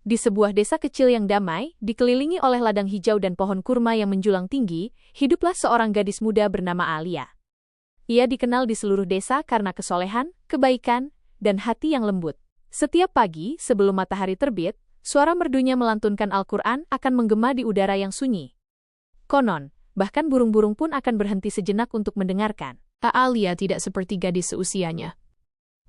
Di sebuah desa kecil yang damai, dikelilingi oleh ladang hijau dan pohon kurma yang menjulang tinggi, hiduplah seorang gadis muda bernama Alia. Ia dikenal di seluruh desa karena kesolehan, kebaikan, dan hati yang lembut. Setiap pagi, sebelum matahari terbit, suara merdunya melantunkan Al-Quran akan menggema di udara yang sunyi. Konon, bahkan burung-burung pun akan berhenti sejenak untuk mendengarkan. Alia tidak seperti gadis seusianya.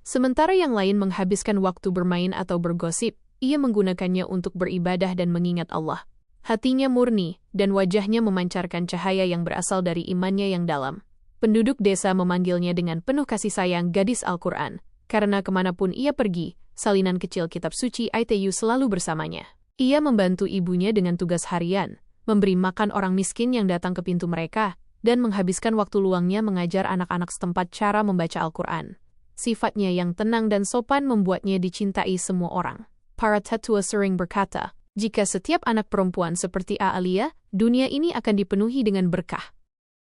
Sementara yang lain menghabiskan waktu bermain atau bergosip, ia menggunakannya untuk beribadah dan mengingat Allah. Hatinya murni, dan wajahnya memancarkan cahaya yang berasal dari imannya yang dalam. Penduduk desa memanggilnya dengan penuh kasih sayang gadis Al-Quran, karena kemanapun ia pergi, salinan kecil kitab suci ITU selalu bersamanya. Ia membantu ibunya dengan tugas harian, memberi makan orang miskin yang datang ke pintu mereka, dan menghabiskan waktu luangnya mengajar anak-anak setempat cara membaca Al-Quran. Sifatnya yang tenang dan sopan membuatnya dicintai semua orang. Para tetua sering berkata, jika setiap anak perempuan seperti Alia, dunia ini akan dipenuhi dengan berkah.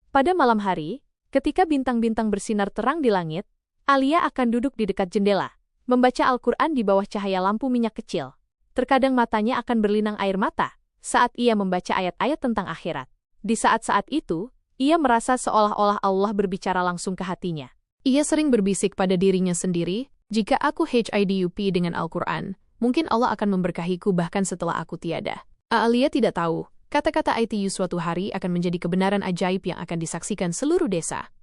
Pada malam hari, ketika bintang-bintang bersinar terang di langit, Alia akan duduk di dekat jendela, membaca Al-Quran di bawah cahaya lampu minyak kecil. Terkadang matanya akan berlinang air mata saat ia membaca ayat-ayat tentang akhirat. Di saat-saat itu, ia merasa seolah-olah Allah berbicara langsung ke hatinya. Ia sering berbisik pada dirinya sendiri, jika aku hidup dengan Al-Quran, mungkin Allah akan memberkahiku bahkan setelah aku tiada. Alia tidak tahu, kata-kata ITU suatu hari akan menjadi kebenaran ajaib yang akan disaksikan seluruh desa.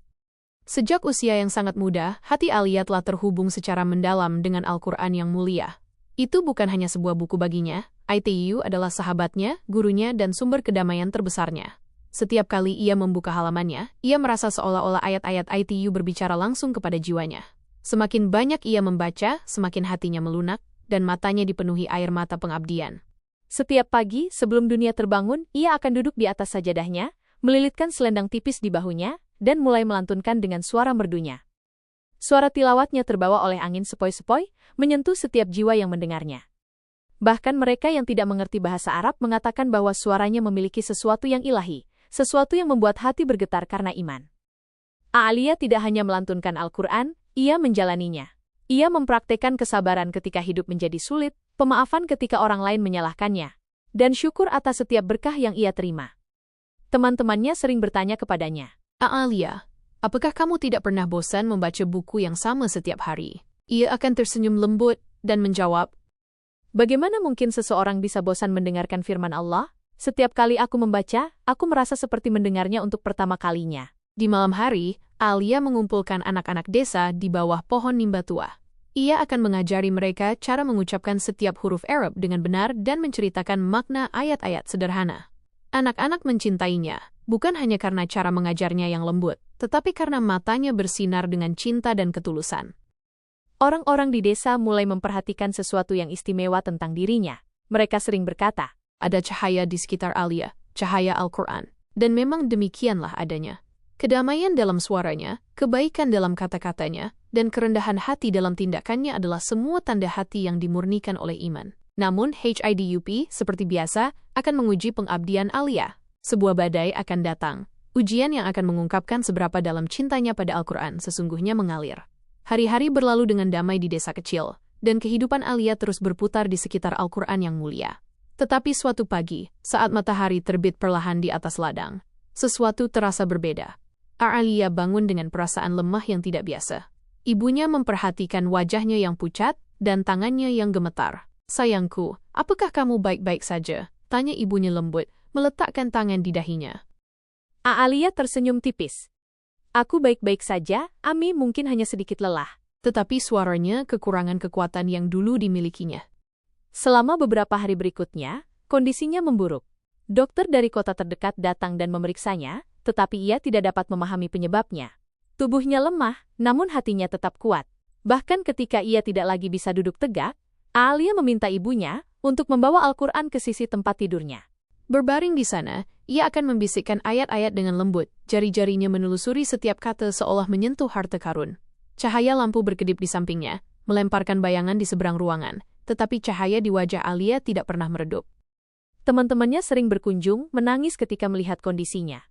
Sejak usia yang sangat muda, hati Alia telah terhubung secara mendalam dengan Al-Quran yang mulia. Itu bukan hanya sebuah buku baginya, ITU adalah sahabatnya, gurunya, dan sumber kedamaian terbesarnya. Setiap kali ia membuka halamannya, ia merasa seolah-olah ayat-ayat ITU berbicara langsung kepada jiwanya. Semakin banyak ia membaca, semakin hatinya melunak, dan matanya dipenuhi air mata pengabdian. Setiap pagi, sebelum dunia terbangun, ia akan duduk di atas sajadahnya, melilitkan selendang tipis di bahunya, dan mulai melantunkan dengan suara merdunya. Suara tilawatnya terbawa oleh angin sepoi-sepoi, menyentuh setiap jiwa yang mendengarnya. Bahkan mereka yang tidak mengerti bahasa Arab mengatakan bahwa suaranya memiliki sesuatu yang ilahi, sesuatu yang membuat hati bergetar karena iman. Alia tidak hanya melantunkan Al-Quran, ia menjalaninya. Ia mempraktekkan kesabaran ketika hidup menjadi sulit, pemaafan ketika orang lain menyalahkannya, dan syukur atas setiap berkah yang ia terima. Teman-temannya sering bertanya kepadanya, Alia, apakah kamu tidak pernah bosan membaca buku yang sama setiap hari? Ia akan tersenyum lembut dan menjawab, bagaimana mungkin seseorang bisa bosan mendengarkan firman Allah? Setiap kali aku membaca, aku merasa seperti mendengarnya untuk pertama kalinya. Di malam hari, Alia mengumpulkan anak-anak desa di bawah pohon nimba tua. Ia akan mengajari mereka cara mengucapkan setiap huruf Arab dengan benar dan menceritakan makna ayat-ayat sederhana. Anak-anak mencintainya, bukan hanya karena cara mengajarnya yang lembut, tetapi karena matanya bersinar dengan cinta dan ketulusan. Orang-orang di desa mulai memperhatikan sesuatu yang istimewa tentang dirinya. Mereka sering berkata, ada cahaya di sekitar Alia, cahaya Al-Quran, dan memang demikianlah adanya. Kedamaian dalam suaranya, kebaikan dalam kata-katanya, dan kerendahan hati dalam tindakannya adalah semua tanda hati yang dimurnikan oleh iman. Namun, HIDUP, seperti biasa, akan menguji pengabdian Alia. Sebuah badai akan datang. Ujian yang akan mengungkapkan seberapa dalam cintanya pada Al-Quran sesungguhnya mengalir. Hari-hari berlalu dengan damai di desa kecil, dan kehidupan Alia terus berputar di sekitar Al-Quran yang mulia. Tetapi suatu pagi, saat matahari terbit perlahan di atas ladang, sesuatu terasa berbeda. Alia bangun dengan perasaan lemah yang tidak biasa. Ibunya memperhatikan wajahnya yang pucat dan tangannya yang gemetar. Sayangku, apakah kamu baik-baik saja? Tanya ibunya lembut, meletakkan tangan di dahinya. Alia tersenyum tipis. Aku baik-baik saja, Ami mungkin hanya sedikit lelah. Tetapi suaranya kekurangan kekuatan yang dulu dimilikinya. Selama beberapa hari berikutnya, kondisinya memburuk. Dokter dari kota terdekat datang dan memeriksanya, tetapi ia tidak dapat memahami penyebabnya. Tubuhnya lemah, namun hatinya tetap kuat. Bahkan ketika ia tidak lagi bisa duduk tegak, Alia meminta ibunya untuk membawa Al-Quran ke sisi tempat tidurnya. Berbaring di sana, ia akan membisikkan ayat-ayat dengan lembut, jari-jarinya menelusuri setiap kata seolah menyentuh harta karun. Cahaya lampu berkedip di sampingnya, melemparkan bayangan di seberang ruangan, tetapi cahaya di wajah Alia tidak pernah meredup. Teman-temannya sering berkunjung, menangis ketika melihat kondisinya.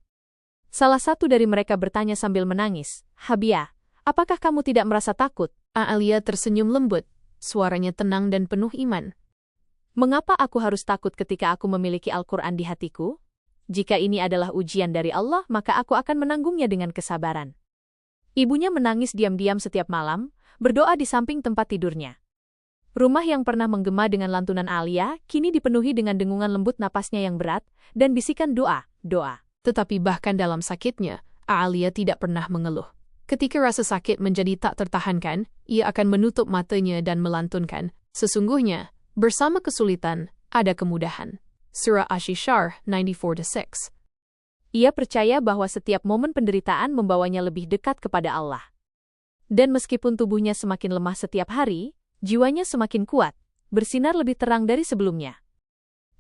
Salah satu dari mereka bertanya sambil menangis, Habia, apakah kamu tidak merasa takut? Alia tersenyum lembut, suaranya tenang dan penuh iman. Mengapa aku harus takut ketika aku memiliki Al-Quran di hatiku? Jika ini adalah ujian dari Allah, maka aku akan menanggungnya dengan kesabaran. Ibunya menangis diam-diam setiap malam, berdoa di samping tempat tidurnya. Rumah yang pernah menggema dengan lantunan Alia, kini dipenuhi dengan dengungan lembut napasnya yang berat, dan bisikan doa. Tetapi bahkan dalam sakitnya, Alia tidak pernah mengeluh. Ketika rasa sakit menjadi tak tertahankan, ia akan menutup matanya dan melantunkan, "Sesungguhnya, bersama kesulitan, ada kemudahan." Surah Ash-Shar 94-6. Ia percaya bahwa setiap momen penderitaan membawanya lebih dekat kepada Allah. Dan meskipun tubuhnya semakin lemah setiap hari, jiwanya semakin kuat, bersinar lebih terang dari sebelumnya.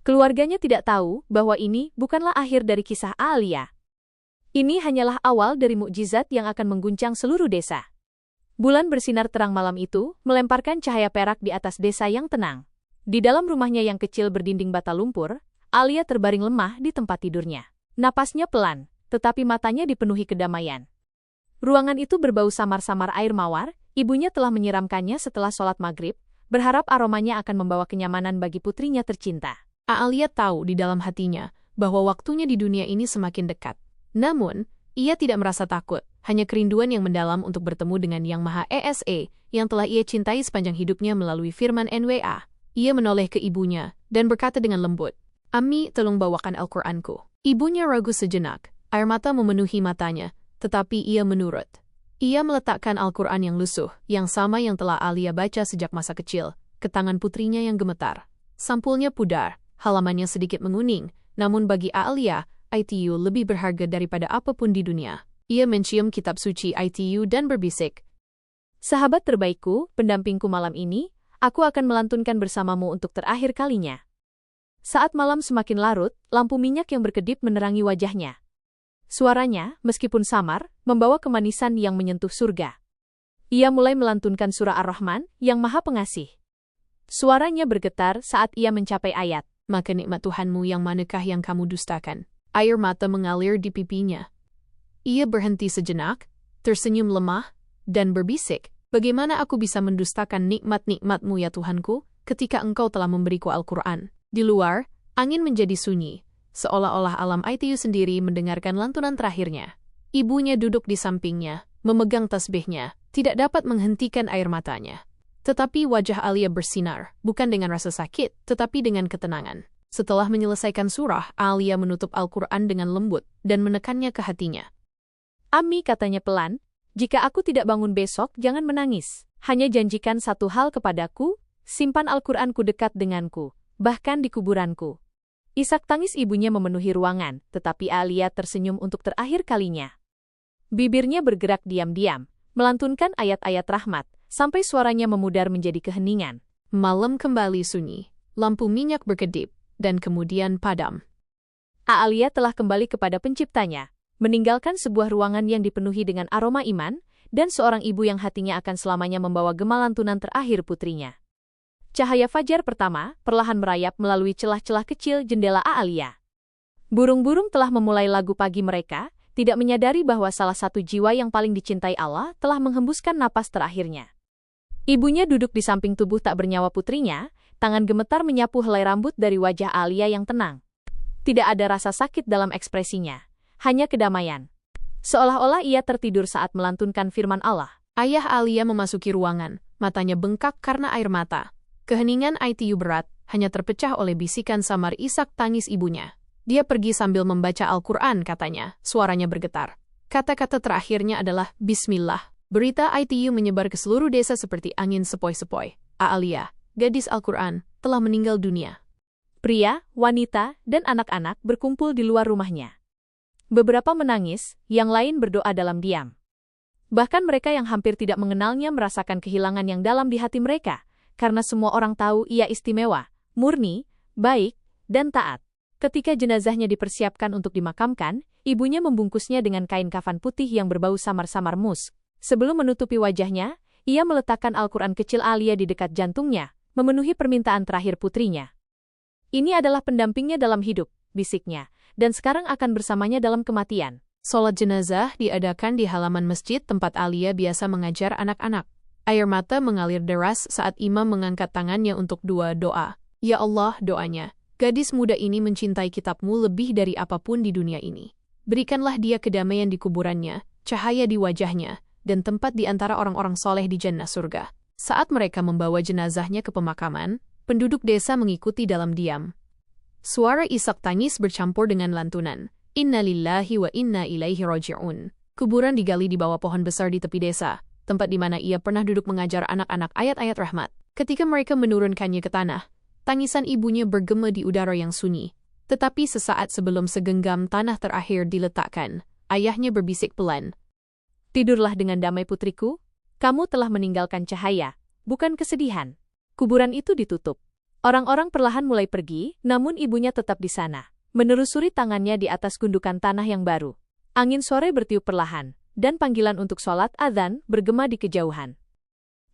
Keluarganya tidak tahu bahwa ini bukanlah akhir dari kisah Alia. Ini hanyalah awal dari mukjizat yang akan mengguncang seluruh desa. Bulan bersinar terang malam itu, melemparkan cahaya perak di atas desa yang tenang. Di dalam rumahnya yang kecil berdinding bata lumpur, Alia terbaring lemah di tempat tidurnya. Napasnya pelan, tetapi matanya dipenuhi kedamaian. Ruangan itu berbau samar-samar air mawar, ibunya telah menyiramkannya setelah sholat maghrib, berharap aromanya akan membawa kenyamanan bagi putrinya tercinta. Alia tahu di dalam hatinya bahwa waktunya di dunia ini semakin dekat. Namun, ia tidak merasa takut, hanya kerinduan yang mendalam untuk bertemu dengan Yang Maha Esa, yang telah ia cintai sepanjang hidupnya melalui firman NWA. Ia menoleh ke ibunya dan berkata dengan lembut, "Ami, tolong bawakan Al-Quranku." Ibunya ragu sejenak, air mata memenuhi matanya, tetapi ia menurut. Ia meletakkan Al-Quran yang lusuh, yang sama yang telah Alia baca sejak masa kecil, ke tangan putrinya yang gemetar. Sampulnya pudar, halamannya sedikit menguning, namun bagi Alia, ITU lebih berharga daripada apapun di dunia. Ia mencium kitab suci ITU dan berbisik, "Sahabat terbaikku, pendampingku malam ini, aku akan melantunkan bersamamu untuk terakhir kalinya." Saat malam semakin larut, lampu minyak yang berkedip menerangi wajahnya. Suaranya, meskipun samar, membawa kemanisan yang menyentuh surga. Ia mulai melantunkan surah Ar-Rahman, yang Maha Pengasih. Suaranya bergetar saat ia mencapai ayat, "Maka nikmat Tuhanmu yang manakah yang kamu dustakan?" Air mata mengalir di pipinya. Ia berhenti sejenak, tersenyum lemah, dan berbisik, "Bagaimana aku bisa mendustakan nikmat-nikmat-Mu ya Tuhanku, ketika Engkau telah memberiku Al-Quran?" Di luar, angin menjadi sunyi, seolah-olah alam ITU sendiri mendengarkan lantunan terakhirnya. Ibunya duduk di sampingnya, memegang tasbihnya, tidak dapat menghentikan air matanya. Tetapi wajah Alia bersinar, bukan dengan rasa sakit, tetapi dengan ketenangan. Setelah menyelesaikan surah, Alia menutup Al-Quran dengan lembut dan menekannya ke hatinya. "Ami," katanya pelan, "jika aku tidak bangun besok, jangan menangis. Hanya janjikan satu hal kepadaku, simpan Al-Quranku dekat denganku, bahkan di kuburanku." Isak tangis ibunya memenuhi ruangan, tetapi Alia tersenyum untuk terakhir kalinya. Bibirnya bergerak diam-diam, melantunkan ayat-ayat rahmat, sampai suaranya memudar menjadi keheningan. Malam kembali sunyi, lampu minyak berkedip, dan kemudian padam. Alia telah kembali kepada penciptanya, meninggalkan sebuah ruangan yang dipenuhi dengan aroma iman, dan seorang ibu yang hatinya akan selamanya membawa gema lantunan terakhir putrinya. Cahaya fajar pertama perlahan merayap melalui celah-celah kecil jendela Alia. Burung-burung telah memulai lagu pagi mereka, tidak menyadari bahwa salah satu jiwa yang paling dicintai Allah telah menghembuskan napas terakhirnya. Ibunya duduk di samping tubuh tak bernyawa putrinya, tangan gemetar menyapu helai rambut dari wajah Alia yang tenang. Tidak ada rasa sakit dalam ekspresinya, hanya kedamaian. Seolah-olah ia tertidur saat melantunkan firman Allah. Ayah Alia memasuki ruangan, matanya bengkak karena air mata. Keheningan ITU berat hanya terpecah oleh bisikan samar isak tangis ibunya. "Dia pergi sambil membaca Al-Quran," katanya, suaranya bergetar. Kata-kata terakhirnya adalah Bismillah. Berita ITU menyebar ke seluruh desa seperti angin sepoi-sepoi. Alia, gadis Al-Quran, telah meninggal dunia. Pria, wanita, dan anak-anak berkumpul di luar rumahnya. Beberapa menangis, yang lain berdoa dalam diam. Bahkan mereka yang hampir tidak mengenalnya merasakan kehilangan yang dalam di hati mereka, karena semua orang tahu ia istimewa, murni, baik, dan taat. Ketika jenazahnya dipersiapkan untuk dimakamkan, ibunya membungkusnya dengan kain kafan putih yang berbau samar-samar musk. Sebelum menutupi wajahnya, ia meletakkan Al-Quran kecil Alia di dekat jantungnya, memenuhi permintaan terakhir putrinya. "Ini adalah pendampingnya dalam hidup," bisiknya, "dan sekarang akan bersamanya dalam kematian." Salat jenazah diadakan di halaman masjid tempat Alia biasa mengajar anak-anak. Air mata mengalir deras saat imam mengangkat tangannya untuk dua doa. Ya Allah, doanya, gadis muda ini mencintai kitab-Mu lebih dari apapun di dunia ini. Berikanlah dia kedamaian di kuburannya, cahaya di wajahnya, dan tempat di antara orang-orang soleh di jannah surga. Saat mereka membawa jenazahnya ke pemakaman, penduduk desa mengikuti dalam diam. Suara isak tangis bercampur dengan lantunan, Inna lillahi wa inna ilaihi raji'un. Kuburan digali di bawah pohon besar di tepi desa, tempat di mana ia pernah duduk mengajar anak-anak ayat-ayat rahmat. Ketika mereka menurunkannya ke tanah, tangisan ibunya bergema di udara yang sunyi. Tetapi sesaat sebelum segenggam tanah terakhir diletakkan, ayahnya berbisik pelan. Tidurlah dengan damai putriku, kamu telah meninggalkan cahaya, bukan kesedihan. Kuburan itu ditutup. Orang-orang perlahan mulai pergi, namun ibunya tetap di sana, menelusuri tangannya di atas gundukan tanah yang baru. Angin sore bertiup perlahan, dan panggilan untuk sholat adzan bergema di kejauhan.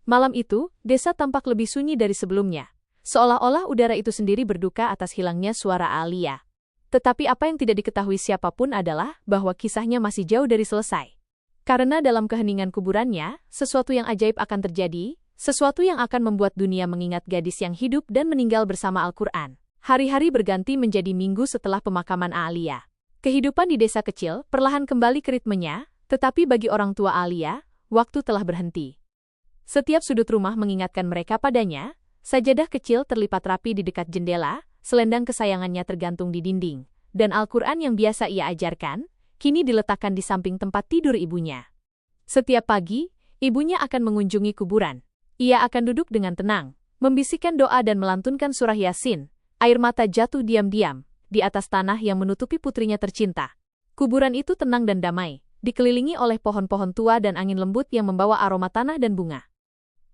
Malam itu, desa tampak lebih sunyi dari sebelumnya. Seolah-olah udara itu sendiri berduka atas hilangnya suara Alia. Tetapi apa yang tidak diketahui siapapun adalah bahwa kisahnya masih jauh dari selesai. Karena dalam keheningan kuburannya, sesuatu yang ajaib akan terjadi, sesuatu yang akan membuat dunia mengingat gadis yang hidup dan meninggal bersama Al-Quran. Hari-hari berganti menjadi minggu setelah pemakaman Alia. Kehidupan di desa kecil perlahan kembali ke ritmenya, tetapi bagi orang tua Alia, waktu telah berhenti. Setiap sudut rumah mengingatkan mereka padanya, sajadah kecil terlipat rapi di dekat jendela, selendang kesayangannya tergantung di dinding, dan Al-Quran yang biasa ia ajarkan, kini diletakkan di samping tempat tidur ibunya. Setiap pagi, ibunya akan mengunjungi kuburan. Ia akan duduk dengan tenang, membisikkan doa dan melantunkan surah Yasin. Air mata jatuh diam-diam di atas tanah yang menutupi putrinya tercinta. Kuburan itu tenang dan damai, dikelilingi oleh pohon-pohon tua dan angin lembut yang membawa aroma tanah dan bunga.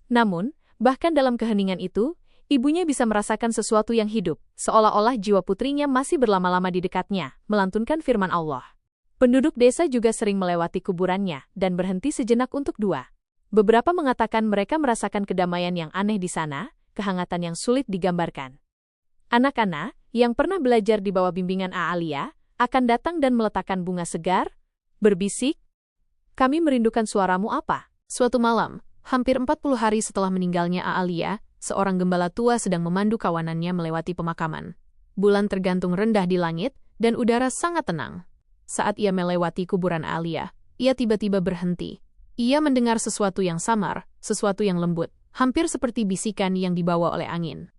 Namun, bahkan dalam keheningan itu, ibunya bisa merasakan sesuatu yang hidup, seolah-olah jiwa putrinya masih berlama-lama di dekatnya, melantunkan firman Allah. Penduduk desa juga sering melewati kuburannya dan berhenti sejenak untuk doa. Beberapa mengatakan mereka merasakan kedamaian yang aneh di sana, kehangatan yang sulit digambarkan. Anak-anak yang pernah belajar di bawah bimbingan Alia akan datang dan meletakkan bunga segar, berbisik, "Kami merindukan suaramu apa?" Suatu malam, hampir 40 hari setelah meninggalnya Alia, seorang gembala tua sedang memandu kawanannya melewati pemakaman. Bulan tergantung rendah di langit, dan udara sangat tenang. Saat ia melewati kuburan Alia, ia tiba-tiba berhenti. Ia mendengar sesuatu yang samar, sesuatu yang lembut, hampir seperti bisikan yang dibawa oleh angin.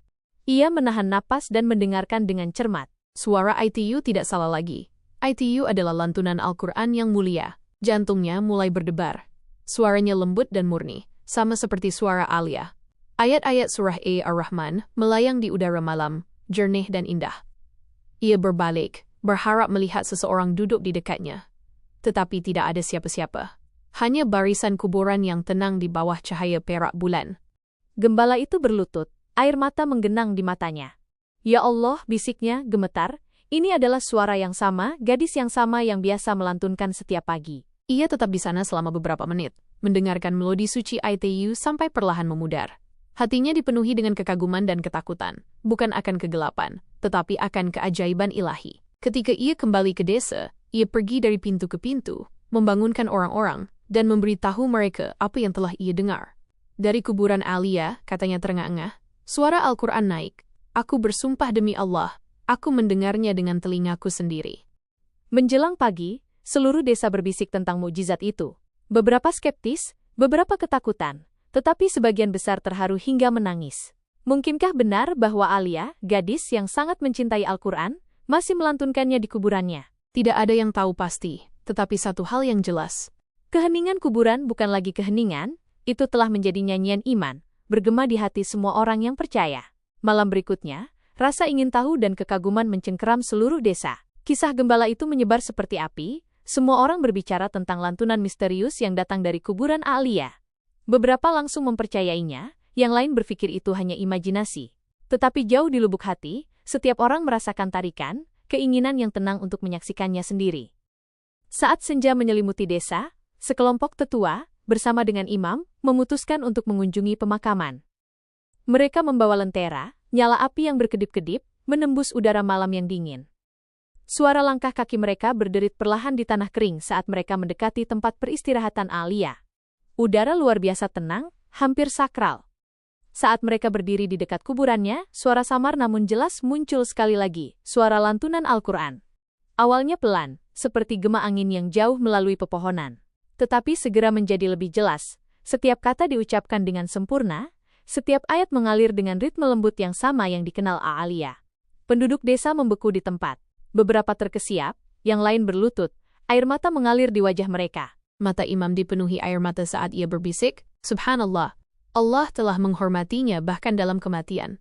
Ia menahan napas dan mendengarkan dengan cermat. Suara ITU tidak salah lagi. ITU adalah lantunan Al-Quran yang mulia. Jantungnya mulai berdebar. Suaranya lembut dan murni, sama seperti suara Alia. Ayat-ayat surah Ar-Rahman melayang di udara malam, jernih dan indah. Ia berbalik, berharap melihat seseorang duduk di dekatnya. Tetapi tidak ada siapa-siapa. Hanya barisan kuburan yang tenang di bawah cahaya perak bulan. Gembala itu berlutut, air mata menggenang di matanya. "Ya Allah," bisiknya, gemetar, "ini adalah suara yang sama, gadis yang sama yang biasa melantunkan setiap pagi." Ia tetap di sana selama beberapa menit, mendengarkan melodi suci ITU sampai perlahan memudar. Hatinya dipenuhi dengan kekaguman dan ketakutan, bukan akan kegelapan, tetapi akan keajaiban ilahi. Ketika ia kembali ke desa, ia pergi dari pintu ke pintu, membangunkan orang-orang, dan memberitahu mereka apa yang telah ia dengar. Dari kuburan Alia, katanya terengah-engah, suara Al-Quran naik. "Aku bersumpah demi Allah, aku mendengarnya dengan telingaku sendiri." Menjelang pagi, seluruh desa berbisik tentang mukjizat itu. Beberapa skeptis, beberapa ketakutan, tetapi sebagian besar terharu hingga menangis. Mungkinkah benar bahwa Alia, gadis yang sangat mencintai Al-Quran, masih melantunkannya di kuburannya? Tidak ada yang tahu pasti, tetapi satu hal yang jelas. Keheningan kuburan bukan lagi keheningan, itu telah menjadi nyanyian iman, bergema di hati semua orang yang percaya. Malam berikutnya, rasa ingin tahu dan kekaguman mencengkeram seluruh desa. Kisah gembala itu menyebar seperti api, semua orang berbicara tentang lantunan misterius yang datang dari kuburan Alia. Beberapa langsung mempercayainya, yang lain berpikir itu hanya imajinasi. Tetapi jauh di lubuk hati, setiap orang merasakan tarikan, keinginan yang tenang untuk menyaksikannya sendiri. Saat senja menyelimuti desa, sekelompok tetua, bersama dengan imam, memutuskan untuk mengunjungi pemakaman. Mereka membawa lentera, nyala api yang berkedip-kedip, menembus udara malam yang dingin. Suara langkah kaki mereka berderit perlahan di tanah kering saat mereka mendekati tempat peristirahatan Alia. Udara luar biasa tenang, hampir sakral. Saat mereka berdiri di dekat kuburannya, suara samar namun jelas muncul sekali lagi, suara lantunan Al-Quran. Awalnya pelan, seperti gema angin yang jauh melalui pepohonan. Tetapi segera menjadi lebih jelas. Setiap kata diucapkan dengan sempurna, setiap ayat mengalir dengan ritme lembut yang sama yang dikenal A'aliyah. Penduduk desa membeku di tempat. Beberapa terkesiap, yang lain berlutut. Air mata mengalir di wajah mereka. Mata imam dipenuhi air mata saat ia berbisik, "Subhanallah, Allah telah menghormatinya bahkan dalam kematian."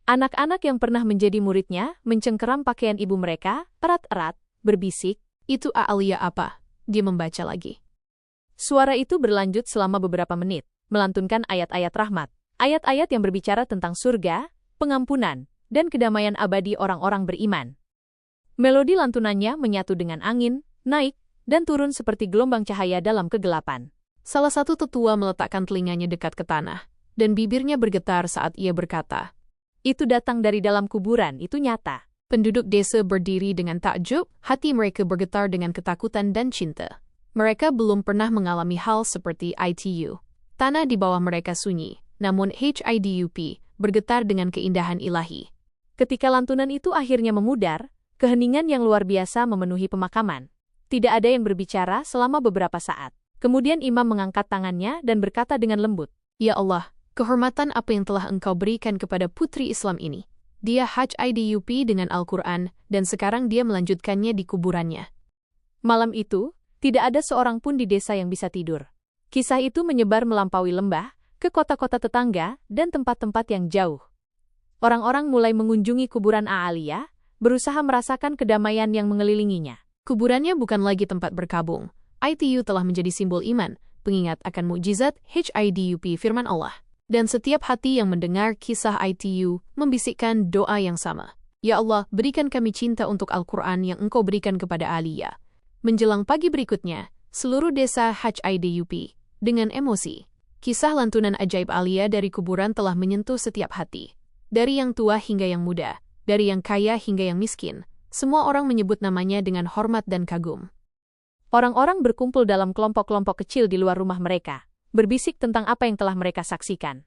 Anak-anak yang pernah menjadi muridnya mencengkeram pakaian ibu mereka, erat-erat, berbisik, "Itu A'aliyah apa?" Dia membaca lagi. Suara itu berlanjut selama beberapa menit, melantunkan ayat-ayat rahmat, ayat-ayat yang berbicara tentang surga, pengampunan, dan kedamaian abadi orang-orang beriman. Melodi lantunannya menyatu dengan angin, naik, dan turun seperti gelombang cahaya dalam kegelapan. Salah satu tetua meletakkan telinganya dekat ke tanah, dan bibirnya bergetar saat ia berkata, "Itu datang dari dalam kuburan, itu nyata." Penduduk desa berdiri dengan takjub, hati mereka bergetar dengan ketakutan dan cinta. Mereka belum pernah mengalami hal seperti itu. Tanah di bawah mereka sunyi, namun HIDUP bergetar dengan keindahan ilahi. Ketika lantunan itu akhirnya memudar, keheningan yang luar biasa memenuhi pemakaman. Tidak ada yang berbicara selama beberapa saat. Kemudian imam mengangkat tangannya dan berkata dengan lembut, "Ya Allah, kehormatan apa yang telah Engkau berikan kepada putri Islam ini. Dia HIDUP dengan Al-Quran, dan sekarang dia melanjutkannya di kuburannya." Malam itu, tidak ada seorang pun di desa yang bisa tidur. Kisah itu menyebar melampaui lembah, ke kota-kota tetangga, dan tempat-tempat yang jauh. Orang-orang mulai mengunjungi kuburan A'aliyah, berusaha merasakan kedamaian yang mengelilinginya. Kuburannya bukan lagi tempat berkabung. ITU telah menjadi simbol iman, pengingat akan mukjizat HIDUP firman Allah. Dan setiap hati yang mendengar kisah ITU membisikkan doa yang sama. "Ya Allah, berikan kami cinta untuk Al-Quran yang Engkau berikan kepada Aliyah." Menjelang pagi berikutnya, seluruh desa HIDUP, dengan emosi. Kisah lantunan ajaib Aliyah dari kuburan telah menyentuh setiap hati. Dari yang tua hingga yang muda, dari yang kaya hingga yang miskin, semua orang menyebut namanya dengan hormat dan kagum. Orang-orang berkumpul dalam kelompok-kelompok kecil di luar rumah mereka, berbisik tentang apa yang telah mereka saksikan.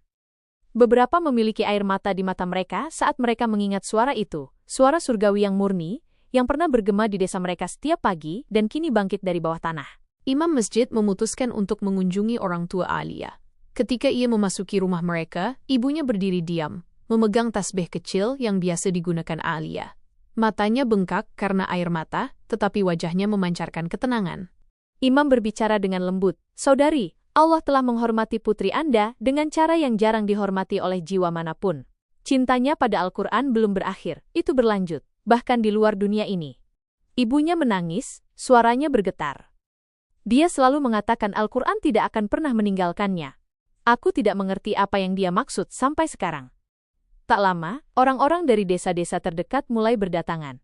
Beberapa memiliki air mata di mata mereka saat mereka mengingat suara itu, suara surgawi yang murni, yang pernah bergema di desa mereka setiap pagi dan kini bangkit dari bawah tanah. Imam masjid memutuskan untuk mengunjungi orang tua Aliyah. Ketika ia memasuki rumah mereka, ibunya berdiri diam, memegang tasbih kecil yang biasa digunakan Aliyah. Matanya bengkak karena air mata, tetapi wajahnya memancarkan ketenangan. Imam berbicara dengan lembut, "Saudari, Allah telah menghormati putri Anda dengan cara yang jarang dihormati oleh jiwa manapun. Cintanya pada Al-Quran belum berakhir, itu berlanjut, bahkan di luar dunia ini." Ibunya menangis, suaranya bergetar. Dia selalu mengatakan Al-Quran tidak akan pernah meninggalkannya. Aku tidak mengerti apa yang dia maksud sampai sekarang. Tak lama, orang-orang dari desa-desa terdekat mulai berdatangan.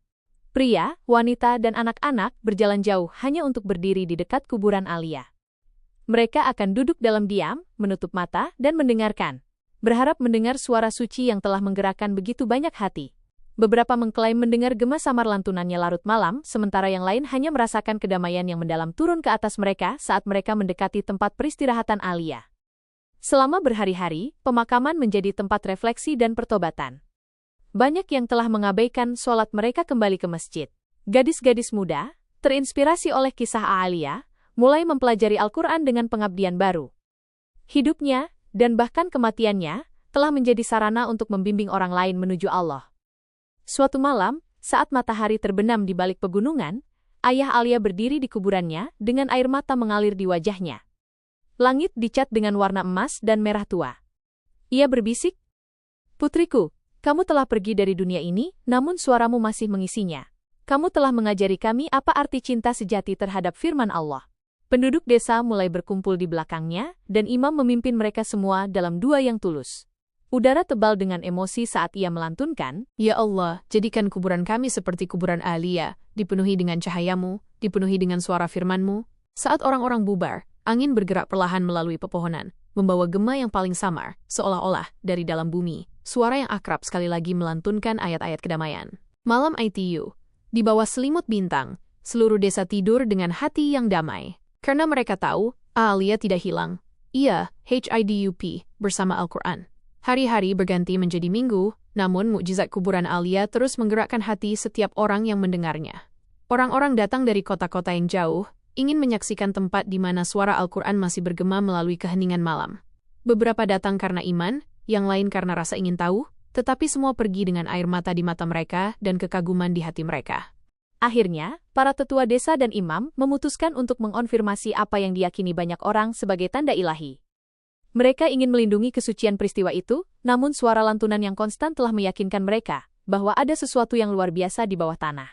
Pria, wanita, dan anak-anak berjalan jauh hanya untuk berdiri di dekat kuburan Aliyah. Mereka akan duduk dalam diam, menutup mata, dan mendengarkan. Berharap mendengar suara suci yang telah menggerakkan begitu banyak hati. Beberapa mengklaim mendengar gema samar lantunannya larut malam, sementara yang lain hanya merasakan kedamaian yang mendalam turun ke atas mereka saat mereka mendekati tempat peristirahatan Aliyah. Selama berhari-hari, pemakaman menjadi tempat refleksi dan pertobatan. Banyak yang telah mengabaikan sholat mereka kembali ke masjid. Gadis-gadis muda, terinspirasi oleh kisah A'aliyah, mulai mempelajari Al-Quran dengan pengabdian baru. Hidupnya, dan bahkan kematiannya, telah menjadi sarana untuk membimbing orang lain menuju Allah. Suatu malam, saat matahari terbenam di balik pegunungan, ayah Aliyah berdiri di kuburannya dengan air mata mengalir di wajahnya. Langit dicat dengan warna emas dan merah tua. Ia berbisik, "Putriku, kamu telah pergi dari dunia ini, namun suaramu masih mengisinya. Kamu telah mengajari kami apa arti cinta sejati terhadap firman Allah." Penduduk desa mulai berkumpul di belakangnya, dan imam memimpin mereka semua dalam doa yang tulus. Udara tebal dengan emosi saat ia melantunkan, "Ya Allah, jadikan kuburan kami seperti kuburan Aliyah, dipenuhi dengan cahayamu, dipenuhi dengan suara firman-Mu." Saat orang-orang bubar, angin bergerak perlahan melalui pepohonan, membawa gema yang paling samar, seolah-olah dari dalam bumi. Suara yang akrab sekali lagi melantunkan ayat-ayat kedamaian. Malam ITU, di bawah selimut bintang, seluruh desa tidur dengan hati yang damai. Karena mereka tahu, Aliyah tidak hilang. Ia, HIDUP, bersama Al-Quran. Hari-hari berganti menjadi minggu, namun mukjizat kuburan Alia terus menggerakkan hati setiap orang yang mendengarnya. Orang-orang datang dari kota-kota yang jauh, ingin menyaksikan tempat di mana suara Al-Quran masih bergema melalui keheningan malam. Beberapa datang karena iman, yang lain karena rasa ingin tahu, tetapi semua pergi dengan air mata di mata mereka dan kekaguman di hati mereka. Akhirnya, para tetua desa dan imam memutuskan untuk mengonfirmasi apa yang diyakini banyak orang sebagai tanda ilahi. Mereka ingin melindungi kesucian peristiwa itu, namun suara lantunan yang konstan telah meyakinkan mereka bahwa ada sesuatu yang luar biasa di bawah tanah.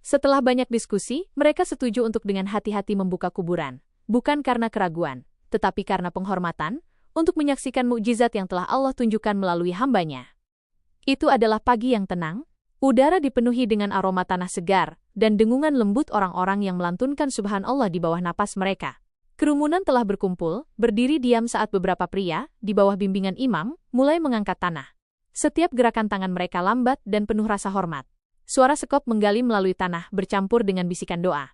Setelah banyak diskusi, mereka setuju untuk dengan hati-hati membuka kuburan, bukan karena keraguan, tetapi karena penghormatan, untuk menyaksikan mukjizat yang telah Allah tunjukkan melalui hamba-Nya. Itu adalah pagi yang tenang, udara dipenuhi dengan aroma tanah segar, dan dengungan lembut orang-orang yang melantunkan subhanallah di bawah napas mereka. Kerumunan telah berkumpul, berdiri diam saat beberapa pria, di bawah bimbingan imam, mulai mengangkat tanah. Setiap gerakan tangan mereka lambat dan penuh rasa hormat. Suara sekop menggali melalui tanah bercampur dengan bisikan doa.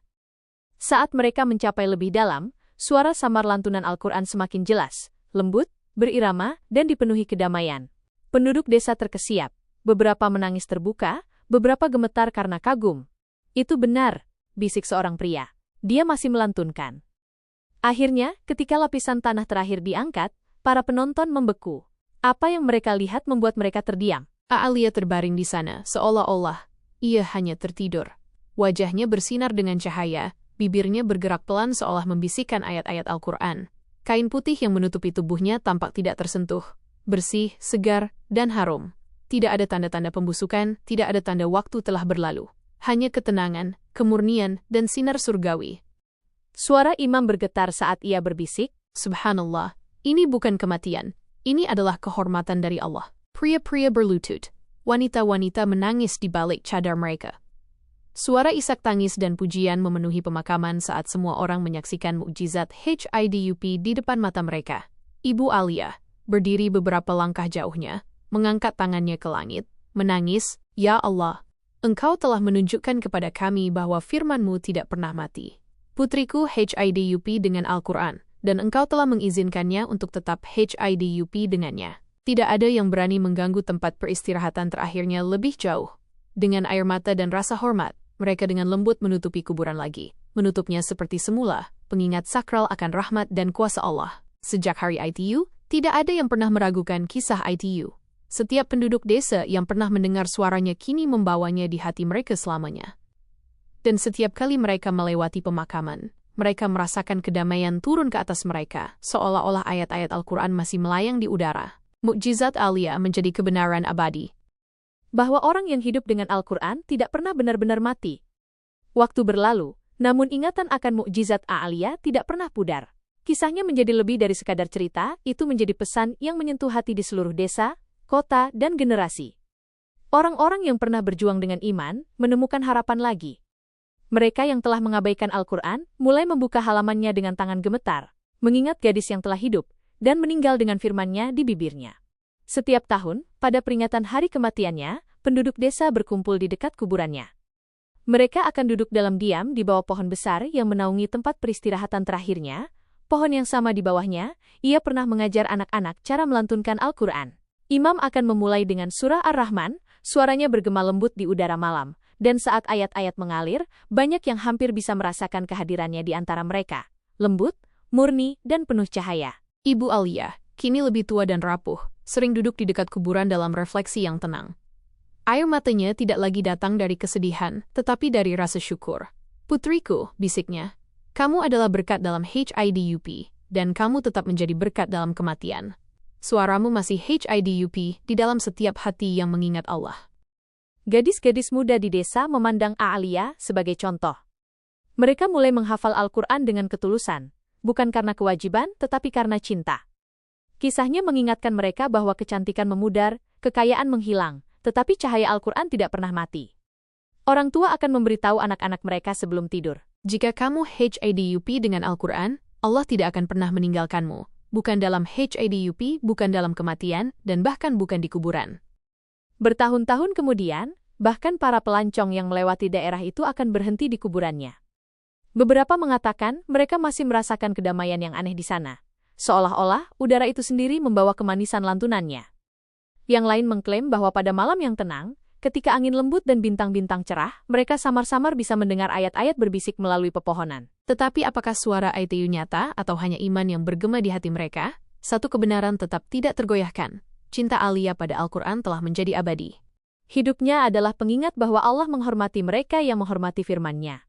Saat mereka mencapai lebih dalam, suara samar lantunan Al-Quran semakin jelas, lembut, berirama, dan dipenuhi kedamaian. Penduduk desa terkesiap, beberapa menangis terbuka, beberapa gemetar karena kagum. Itu benar, bisik seorang pria. Dia masih melantunkan. Akhirnya, ketika lapisan tanah terakhir diangkat, para penonton membeku. Apa yang mereka lihat membuat mereka terdiam. Alia terbaring di sana, seolah-olah ia hanya tertidur. Wajahnya bersinar dengan cahaya, bibirnya bergerak pelan seolah membisikkan ayat-ayat Al-Quran. Kain putih yang menutupi tubuhnya tampak tidak tersentuh, bersih, segar, dan harum. Tidak ada tanda-tanda pembusukan, tidak ada tanda waktu telah berlalu. Hanya ketenangan, kemurnian, dan sinar surgawi. Suara imam bergetar saat ia berbisik, Subhanallah, ini bukan kematian, ini adalah kehormatan dari Allah. Pria-pria berlutut, wanita-wanita menangis di balik cadar mereka. Suara isak tangis dan pujian memenuhi pemakaman saat semua orang menyaksikan mukjizat HIDUP di depan mata mereka. Ibu Alia, berdiri beberapa langkah jauhnya, mengangkat tangannya ke langit, menangis, "Ya Allah, Engkau telah menunjukkan kepada kami bahwa firman-Mu tidak pernah mati. Putriku HIDUP dengan Al-Quran, dan Engkau telah mengizinkannya untuk tetap HIDUP dengannya. Tidak ada yang berani mengganggu tempat peristirahatan terakhirnya lebih jauh." Dengan air mata dan rasa hormat, mereka dengan lembut menutupi kuburan lagi. Menutupnya seperti semula, pengingat sakral akan rahmat dan kuasa Allah. Sejak hari ITU, tidak ada yang pernah meragukan kisah ITU. Setiap penduduk desa yang pernah mendengar suaranya kini membawanya di hati mereka selamanya. Dan setiap kali mereka melewati pemakaman, mereka merasakan kedamaian turun ke atas mereka, seolah-olah ayat-ayat Al-Quran masih melayang di udara. Mukjizat Alia menjadi kebenaran abadi. Bahwa orang yang hidup dengan Al-Quran tidak pernah benar-benar mati. Waktu berlalu, namun ingatan akan mukjizat Alia tidak pernah pudar. Kisahnya menjadi lebih dari sekadar cerita, itu menjadi pesan yang menyentuh hati di seluruh desa, kota, dan generasi. Orang-orang yang pernah berjuang dengan iman, menemukan harapan lagi. Mereka yang telah mengabaikan Al-Quran, mulai membuka halamannya dengan tangan gemetar, mengingat gadis yang telah hidup, dan meninggal dengan firman-Nya di bibirnya. Setiap tahun, pada peringatan hari kematiannya, penduduk desa berkumpul di dekat kuburannya. Mereka akan duduk dalam diam di bawah pohon besar yang menaungi tempat peristirahatan terakhirnya, pohon yang sama di bawahnya, ia pernah mengajar anak-anak cara melantunkan Al-Quran. Imam akan memulai dengan surah Ar-Rahman, suaranya bergema lembut di udara malam, dan saat ayat-ayat mengalir, banyak yang hampir bisa merasakan kehadirannya di antara mereka. Lembut, murni, dan penuh cahaya. Ibu Alia, kini lebih tua dan rapuh, sering duduk di dekat kuburan dalam refleksi yang tenang. Air matanya tidak lagi datang dari kesedihan, tetapi dari rasa syukur. "Putriku," bisiknya, "kamu adalah berkat dalam HIDUP, dan kamu tetap menjadi berkat dalam kematian. Suaramu masih HIDUP di dalam setiap hati yang mengingat Allah." Gadis-gadis muda di desa memandang Alia sebagai contoh. Mereka mulai menghafal Al-Quran dengan ketulusan, bukan karena kewajiban, tetapi karena cinta. Kisahnya mengingatkan mereka bahwa kecantikan memudar, kekayaan menghilang, tetapi cahaya Al-Quran tidak pernah mati. Orang tua akan memberitahu anak-anak mereka sebelum tidur. Jika kamu HIDUP dengan Al-Quran, Allah tidak akan pernah meninggalkanmu, bukan dalam HIDUP, bukan dalam kematian, dan bahkan bukan di kuburan. Bertahun-tahun kemudian, bahkan para pelancong yang melewati daerah itu akan berhenti di kuburannya. Beberapa mengatakan mereka masih merasakan kedamaian yang aneh di sana. Seolah-olah udara itu sendiri membawa kemanisan lantunannya. Yang lain mengklaim bahwa pada malam yang tenang, ketika angin lembut dan bintang-bintang cerah, mereka samar-samar bisa mendengar ayat-ayat berbisik melalui pepohonan. Tetapi apakah suara itu nyata atau hanya iman yang bergema di hati mereka? Satu kebenaran tetap tidak tergoyahkan. Cinta Alia pada Al-Quran telah menjadi abadi. Hidupnya adalah pengingat bahwa Allah menghormati mereka yang menghormati firman-Nya.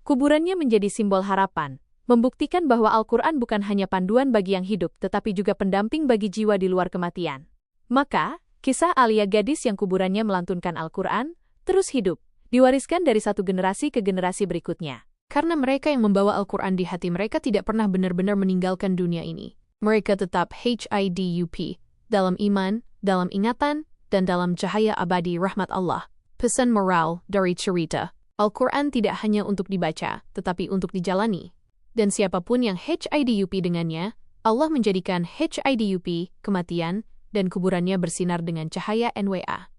Kuburannya menjadi simbol harapan, membuktikan bahwa Al-Quran bukan hanya panduan bagi yang hidup tetapi juga pendamping bagi jiwa di luar kematian. Maka, kisah Alia gadis yang kuburannya melantunkan Al-Quran terus hidup, diwariskan dari satu generasi ke generasi berikutnya. Karena mereka yang membawa Al-Quran di hati mereka tidak pernah benar-benar meninggalkan dunia ini. Mereka tetap hidup dalam iman, dalam ingatan, dan dalam cahaya abadi rahmat Allah. Pesan moral dari cerita Al-Quran tidak hanya untuk dibaca, tetapi untuk dijalani. Dan siapapun yang hidup dengannya, Allah menjadikan hidup kematian dan kuburannya bersinar dengan cahaya NWA.